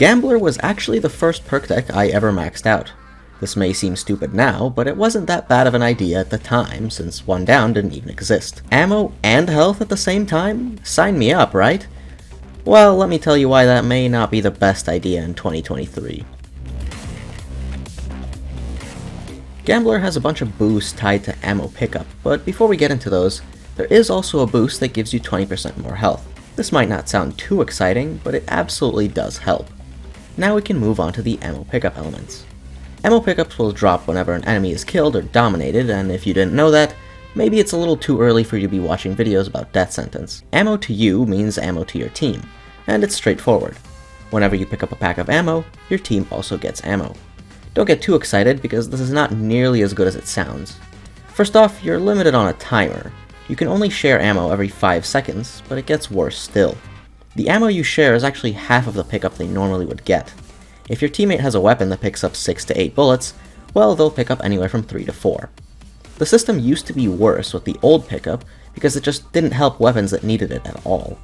Gambler was actually the first perk deck I ever maxed out. This may seem stupid now, but it wasn't that bad of an idea at the time, since 1 down didn't even exist. Ammo and health at the same time? Sign me up, right? Well, let me tell you why that may not be the best idea in 2023. Gambler has a bunch of boosts tied to ammo pickup, but before we get into those, there is also a boost that gives you 20% more health. This might not sound too exciting, but it absolutely does help. Now we can move on to the ammo pickup elements. Ammo pickups will drop whenever an enemy is killed or dominated, and if you didn't know that, maybe it's a little too early for you to be watching videos about death sentence. Ammo to you means ammo to your team, and it's straightforward. Whenever you pick up a pack of ammo, your team also gets ammo. Don't get too excited because this is not nearly as good as it sounds. First off, you're limited on a timer. You can only share ammo every 5 seconds, but it gets worse still. The ammo you share is actually half of the pickup they normally would get. If your teammate has a weapon that picks up 6 to 8 bullets, well, they'll pick up anywhere from 3 to 4. The system used to be worse with the old pickup because it just didn't help weapons that needed it at all.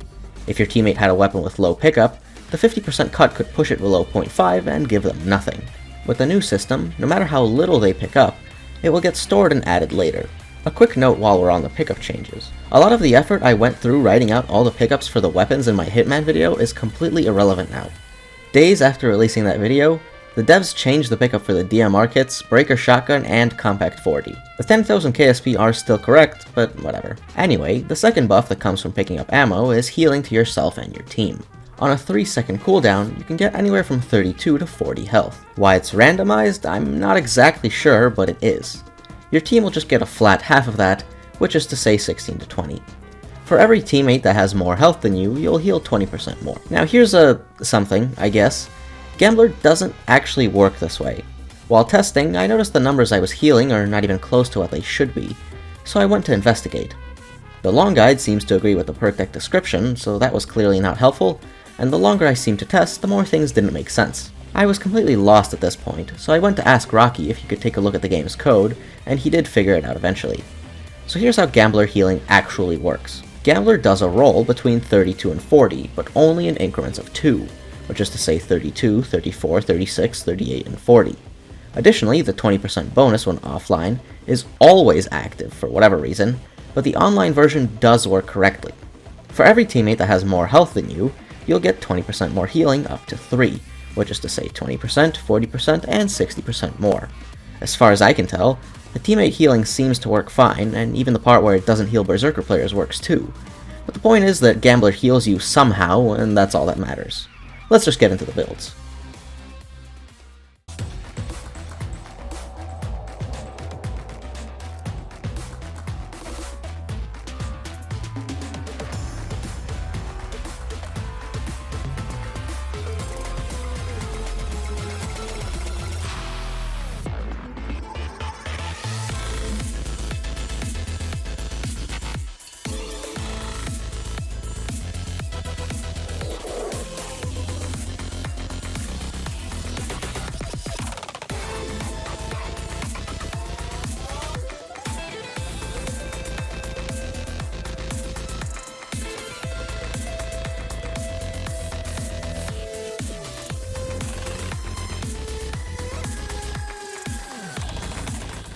If your teammate had a weapon with low pickup, the 50% cut could push it below 0.5 and give them nothing. With the new system, no matter how little they pick up, it will get stored and added later. A quick note while we're on the pickup changes. A lot of the effort I went through writing out all the pickups for the weapons in my Hitman video is completely irrelevant now. Days after releasing that video, the devs changed the pickup for the DMR kits, Breaker Shotgun, and Compact 40. The 10,000 KSP are still correct, but whatever. Anyway, the second buff that comes from picking up ammo is healing to yourself and your team. On a 3-second cooldown, you can get anywhere from 32 to 40 health. Why it's randomized, I'm not exactly sure, but it is. Your team will just get a flat half of that, which is to say 16 to 20. For every teammate that has more health than you, you'll heal 20% more. Now here's something, I guess. Gambler doesn't actually work this way. While testing, I noticed the numbers I was healing are not even close to what they should be, so I went to investigate. The long guide seems to agree with the perk deck description, so that was clearly not helpful, and the longer I seemed to test, the more things didn't make sense. I was completely lost at this point, so I went to ask Rocky if he could take a look at the game's code, and he did figure it out eventually. So here's how Gambler healing actually works. Gambler does a roll between 32 and 40, but only in increments of 2, which is to say 32, 34, 36, 38, and 40. Additionally, the 20% bonus when offline is always active for whatever reason, but the online version does work correctly. For every teammate that has more health than you, you'll get 20% more healing up to 3, which is to say 20%, 40%, and 60% more. As far as I can tell, the teammate healing seems to work fine, and even the part where it doesn't heal Berserker players works too. But the point is that Gambler heals you somehow, and that's all that matters. Let's just get into the builds.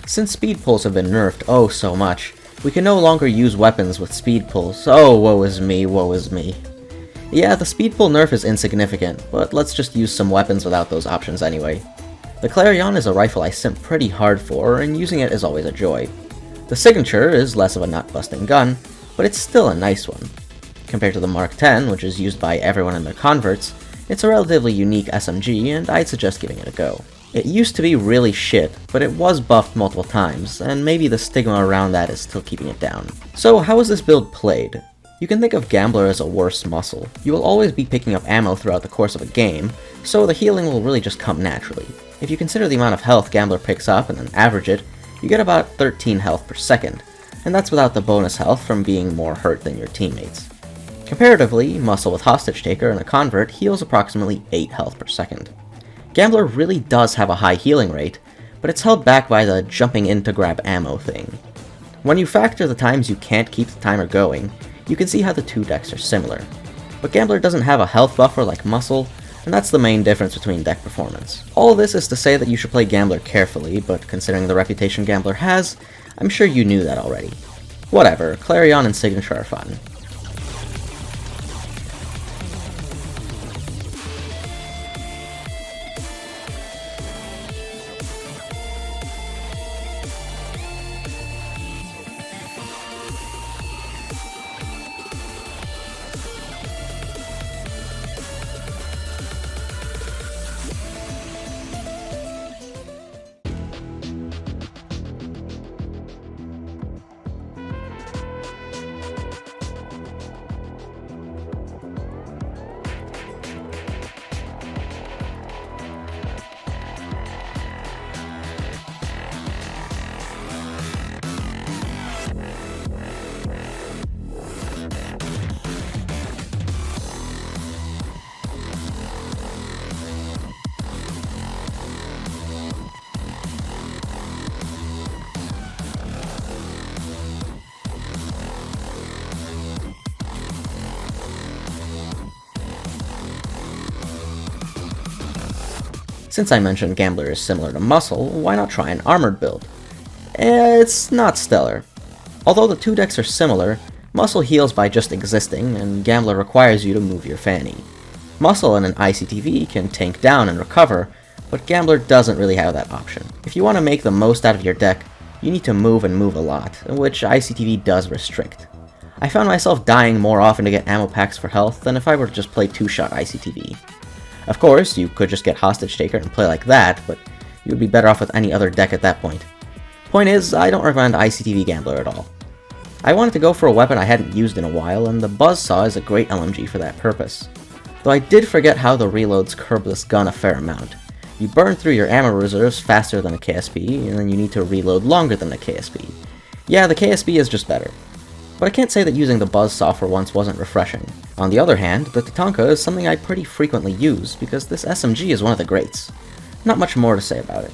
Since speed pulls have been nerfed oh so much, we can no longer use weapons with speed pulls. Oh, woe is me, woe is me. Yeah, the speed pull nerf is insignificant, but let's just use some weapons without those options anyway. The Clarion is a rifle I simp pretty hard for, and using it is always a joy. The Signature is less of a nut-busting gun, but it's still a nice one. Compared to the Mark X, which is used by everyone in their converts, it's a relatively unique SMG, and I'd suggest giving it a go. It used to be really shit, but it was buffed multiple times, and maybe the stigma around that is still keeping it down. So how is this build played? You can think of Gambler as a worse muscle. You will always be picking up ammo throughout the course of a game, so the healing will really just come naturally. If you consider the amount of health Gambler picks up and then average it, you get about 13 health per second, and that's without the bonus health from being more hurt than your teammates. Comparatively, Muscle with Hostage Taker and a Convert heals approximately 8 health per second. Gambler really does have a high healing rate, but it's held back by the jumping in to grab ammo thing. When you factor the times you can't keep the timer going, you can see how the two decks are similar. But Gambler doesn't have a health buffer like Muscle, and that's the main difference between deck performance. All this is to say that you should play Gambler carefully, but considering the reputation Gambler has, I'm sure you knew that already. Whatever, Clarion and Signature are fun. Since I mentioned Gambler is similar to Muscle, why not try an armored build? It's not stellar. Although the two decks are similar, Muscle heals by just existing, and Gambler requires you to move your Fanny. Muscle in an ICTV can tank down and recover, but Gambler doesn't really have that option. If you want to make the most out of your deck, you need to move and move a lot, which ICTV does restrict. I found myself dying more often to get ammo packs for health than if I were to just play 2-shot ICTV. Of course, you could just get Hostage Taker and play like that, but you would be better off with any other deck at that point. Point is, I don't recommend ICTV Gambler at all. I wanted to go for a weapon I hadn't used in a while, and the Buzzsaw is a great LMG for that purpose. Though I did forget how the reloads curb this gun a fair amount. You burn through your ammo reserves faster than a KSP, and then you need to reload longer than a KSP. Yeah, the KSP is just better. But I can't say that using the Buzzsaw for once wasn't refreshing. On the other hand, the Tatanka is something I pretty frequently use, because this SMG is one of the greats. Not much more to say about it.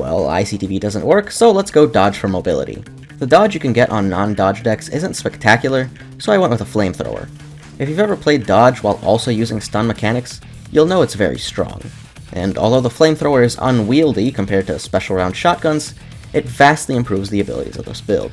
Well, ICTV doesn't work, so let's go dodge for mobility. The dodge you can get on non-dodge decks isn't spectacular, so I went with a flamethrower. If you've ever played dodge while also using stun mechanics, you'll know it's very strong. And although the flamethrower is unwieldy compared to special round shotguns, it vastly improves the abilities of this build.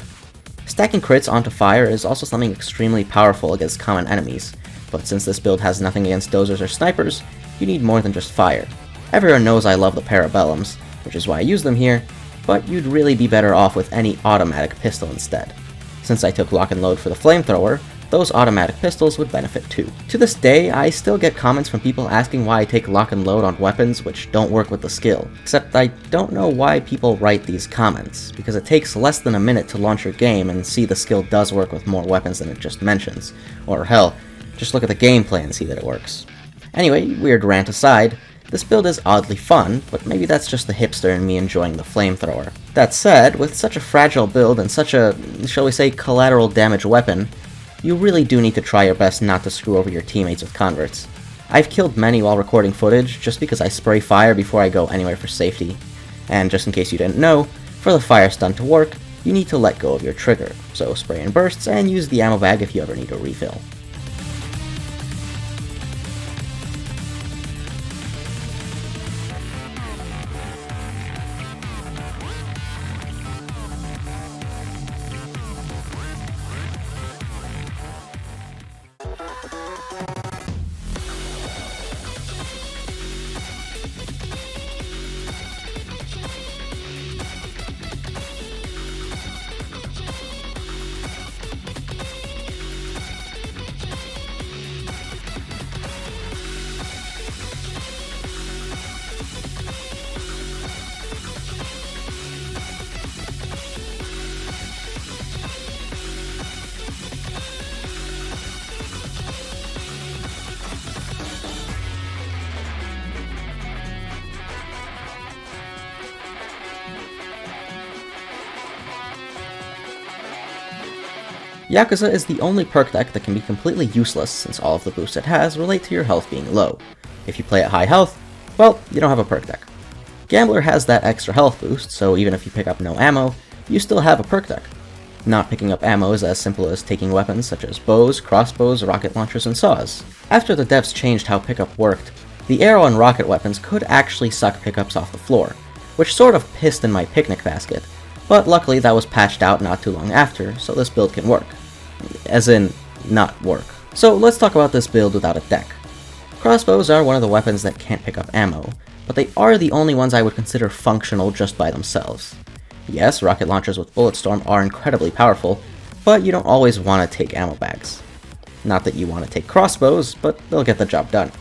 Stacking crits onto fire is also something extremely powerful against common enemies, but since this build has nothing against dozers or snipers, you need more than just fire. Everyone knows I love the Parabellums, which is why I use them here, but you'd really be better off with any automatic pistol instead. Since I took lock and load for the flamethrower, those automatic pistols would benefit too. To this day, I still get comments from people asking why I take lock and load on weapons which don't work with the skill, except I don't know why people write these comments, because it takes less than a minute to launch your game and see the skill does work with more weapons than it just mentions, or hell, just look at the gameplay and see that it works. Anyway, weird rant aside, this build is oddly fun, but maybe that's just the hipster in me enjoying the flamethrower. That said, with such a fragile build and such a, shall we say, collateral damage weapon, you really do need to try your best not to screw over your teammates with converts. I've killed many while recording footage just because I spray fire before I go anywhere for safety. And just in case you didn't know, for the fire stun to work, you need to let go of your trigger, so spray in bursts and use the ammo bag if you ever need a refill. Yakuza is the only perk deck that can be completely useless since all of the boosts it has relate to your health being low. If you play at high health, well, you don't have a perk deck. Gambler has that extra health boost, so even if you pick up no ammo, you still have a perk deck. Not picking up ammo is as simple as taking weapons such as bows, crossbows, rocket launchers, and saws. After the devs changed how pickup worked, the arrow and rocket weapons could actually suck pickups off the floor, which sort of pissed in my picnic basket, but luckily that was patched out not too long after, so this build can work. As in, not work. So let's talk about this build without a deck. Crossbows are one of the weapons that can't pick up ammo, but they are the only ones I would consider functional just by themselves. Yes, rocket launchers with Bulletstorm are incredibly powerful, but you don't always want to take ammo bags. Not that you want to take crossbows, but they'll get the job done.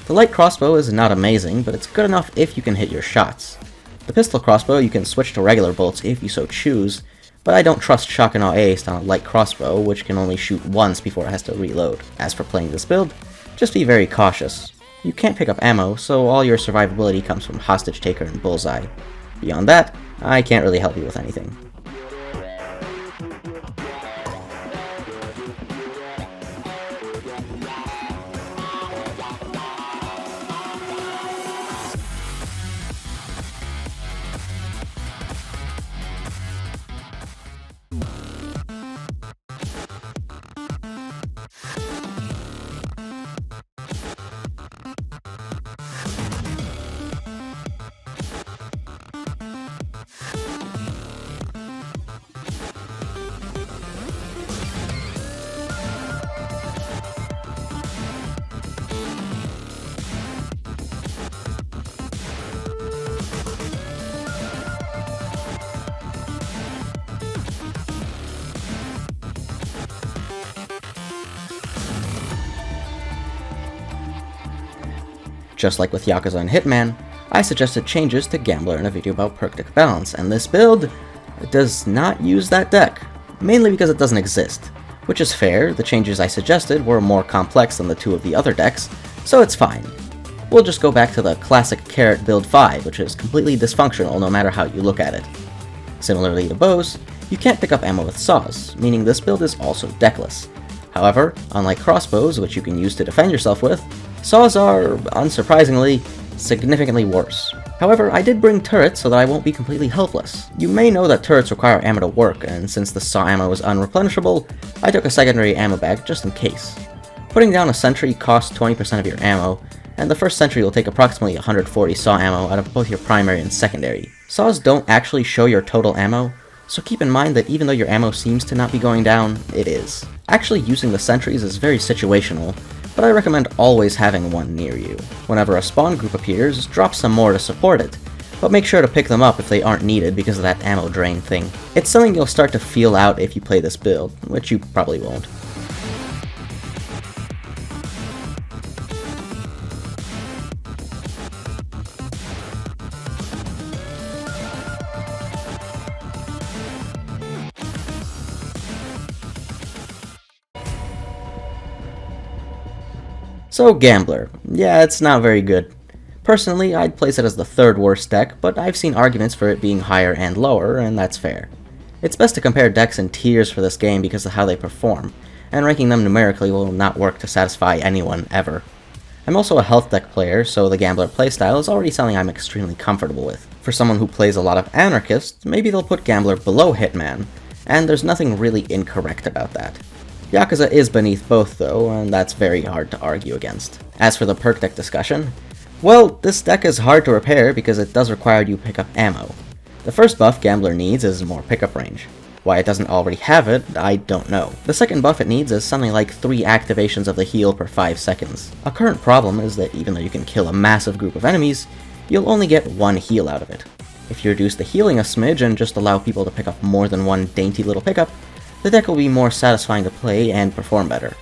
The light crossbow is not amazing, but it's good enough if you can hit your shots. The pistol crossbow you can switch to regular bullets if you so choose, but I don't trust shock and awe ace on a light crossbow, which can only shoot once before it has to reload. As for playing this build, just be very cautious. You can't pick up ammo, so all your survivability comes from Hostage Taker and Bullseye. Beyond that, I can't really help you with anything. Just like with Yakuza and Hitman, I suggested changes to Gambler in a video about perk deck balance, and this build does not use that deck, mainly because it doesn't exist. Which is fair, the changes I suggested were more complex than the two of the other decks, so it's fine. We'll just go back to the classic Carrot build 5, which is completely dysfunctional no matter how you look at it. Similarly to bows, you can't pick up ammo with saws, meaning this build is also deckless. However, unlike crossbows, which you can use to defend yourself with, saws are, unsurprisingly, significantly worse. However, I did bring turrets so that I won't be completely helpless. You may know that turrets require ammo to work, and since the saw ammo is unreplenishable, I took a secondary ammo bag just in case. Putting down a sentry costs 20% of your ammo, and the first sentry will take approximately 140 saw ammo out of both your primary and secondary. Saws don't actually show your total ammo, so keep in mind that even though your ammo seems to not be going down, it is. Actually using the sentries is very situational, but I recommend always having one near you. Whenever a spawn group appears, drop some more to support it, but make sure to pick them up if they aren't needed because of that ammo drain thing. It's something you'll start to feel out if you play this build, which you probably won't. So Gambler, yeah, it's not very good. Personally, I'd place it as the third worst deck, but I've seen arguments for it being higher and lower, and that's fair. It's best to compare decks in tiers for this game because of how they perform, and ranking them numerically will not work to satisfy anyone ever. I'm also a health deck player, so the Gambler playstyle is already something I'm extremely comfortable with. For someone who plays a lot of Anarchist, maybe they'll put Gambler below Hitman, and there's nothing really incorrect about that. Yakuza is beneath both though, and that's very hard to argue against. As for the perk deck discussion, well, this deck is hard to repair because it does require you pick up ammo. The first buff Gambler needs is more pickup range. Why it doesn't already have it, I don't know. The second buff it needs is something like 3 activations of the heal per 5 seconds. A current problem is that even though you can kill a massive group of enemies, you'll only get 1 heal out of it. If you reduce the healing a smidge and just allow people to pick up more than one dainty little pickup, the deck will be more satisfying to play and perform better.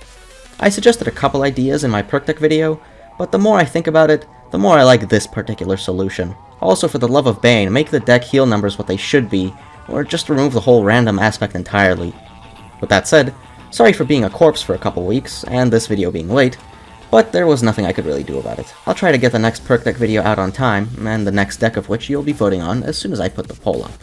I suggested a couple ideas in my perk deck video, but the more I think about it, the more I like this particular solution. Also, for the love of Bane, make the deck heal numbers what they should be, or just remove the whole random aspect entirely. With that said, sorry for being a corpse for a couple weeks, and this video being late, but there was nothing I could really do about it. I'll try to get the next perk deck video out on time, and the next deck of which you'll be voting on as soon as I put the poll up.